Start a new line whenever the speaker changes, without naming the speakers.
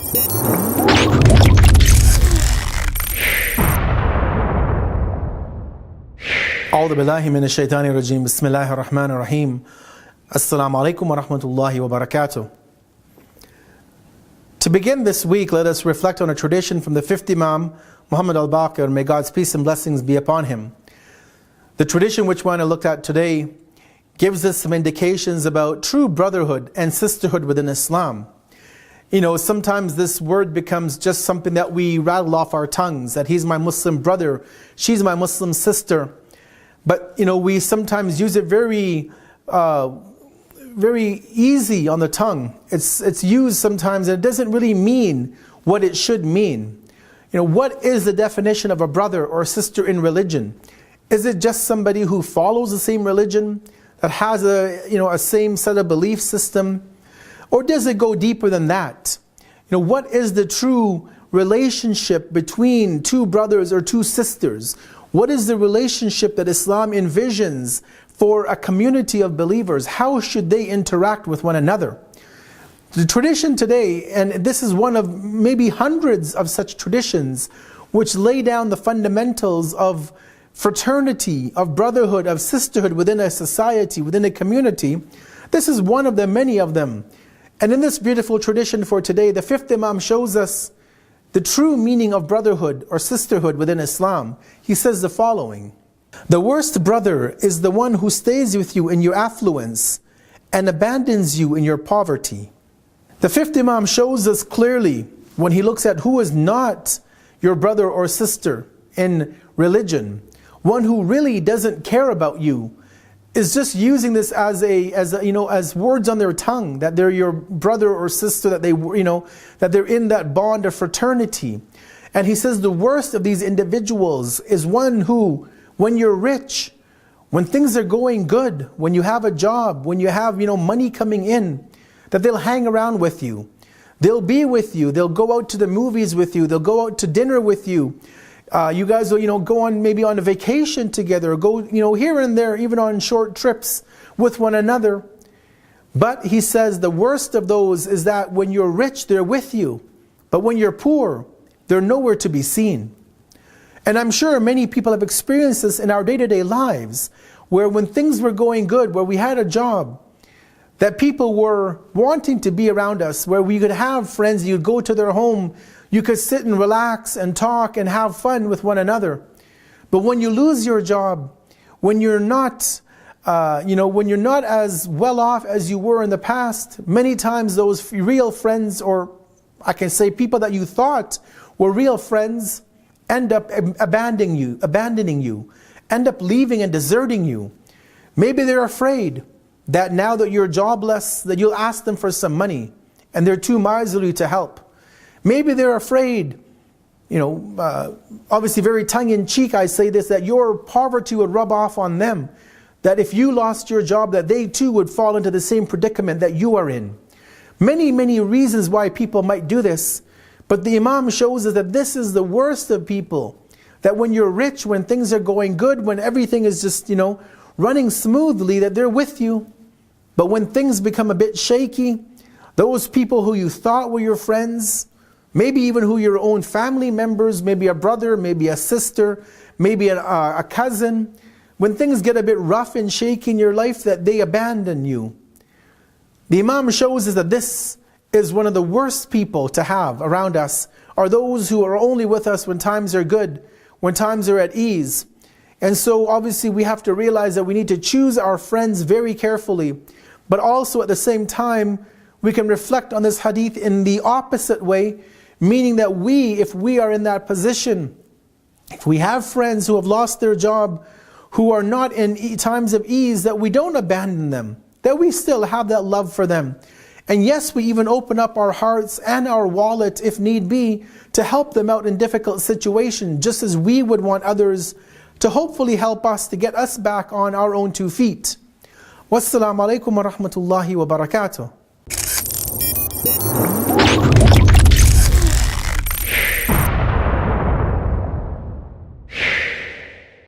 أعوذ بالله من الشيطان الرجيم بسم الله الرحمن الرحيم Assalamu alaikum wa rahmatullahi wa barakatuh. To begin this week, let us reflect on a tradition from the fifth Imam, Muhammad al-Baqir, may God's peace and blessings be upon him. The tradition which we want to look at today gives us some indications about true brotherhood and sisterhood within Islam. You know, sometimes this word becomes just something that we rattle off our tongues, that he's my Muslim brother, she's my Muslim sister. But, you know, we sometimes use it very easy on the tongue. It's used sometimes and it doesn't really mean what it should mean. You know, what is the definition of a brother or sister in religion? Is it just somebody who follows the same religion, that has a same set of belief system? Or does it go deeper than that? You know, what is the true relationship between two brothers or two sisters? What is the relationship that Islam envisions for a community of believers? How should they interact with one another? The tradition today, and this is one of maybe hundreds of such traditions, which lay down the fundamentals of fraternity, of brotherhood, of sisterhood within a society, within a community. This is one of the many of them. And in this beautiful tradition for today, the fifth Imam shows us the true meaning of brotherhood or sisterhood within Islam. He says the following: the worst brother is the one who stays with you in your affluence and abandons you in your poverty. The fifth Imam shows us clearly, when he looks at who is not your brother or sister in religion, one who really doesn't care about you, is just using this as words on their tongue, that they're your brother or sister, that that they're in that bond of fraternity. And he says the worst of these individuals is one who, when you're rich, when things are going good, when you have a job, when you have money coming in, that they'll hang around with you. They'll be with you. They'll go out to the movies with you. They'll go out to dinner with you. You guys will go on maybe on a vacation together, or go here and there, even on short trips with one another. But he says the worst of those is that when you're rich, they're with you. But when you're poor, they're nowhere to be seen. And I'm sure many people have experienced this in our day-to-day lives, where when things were going good, where we had a job, that people were wanting to be around us, where we could have friends, you'd go to their home, you could sit and relax and talk and have fun with one another. But when you lose your job, when you're not, when you're not as well off as you were in the past, many times those real friends, or I can say people that you thought were real friends, end up abandoning you, end up leaving and deserting you. Maybe they're afraid that now that you're jobless, that you'll ask them for some money, and they're too miserly to help. Maybe they're afraid, obviously very tongue-in-cheek I say this, that your poverty would rub off on them, that if you lost your job, that they too would fall into the same predicament that you are in. Many, many reasons why people might do this, but the Imam shows us that this is the worst of people, that when you're rich, when things are going good, when everything is just, running smoothly, that they're with you. But when things become a bit shaky, those people who you thought were your friends, maybe even who your own family members, maybe a brother, maybe a sister, maybe a cousin, when things get a bit rough and shaky in your life, that they abandon you. The Imam shows us that this is one of the worst people to have around us, are those who are only with us when times are good, when times are at ease. And so obviously we have to realize that we need to choose our friends very carefully, but also at the same time, we can reflect on this hadith in the opposite way, meaning that if we are in that position, if we have friends who have lost their job, who are not in times of ease, that we don't abandon them, that we still have that love for them. And yes, we even open up our hearts and our wallet, if need be, to help them out in difficult situations, just as we would want others to hopefully help us to get us back on our own 2 feet. Wassalamu alaikum wa rahmatullahi wa barakatuh.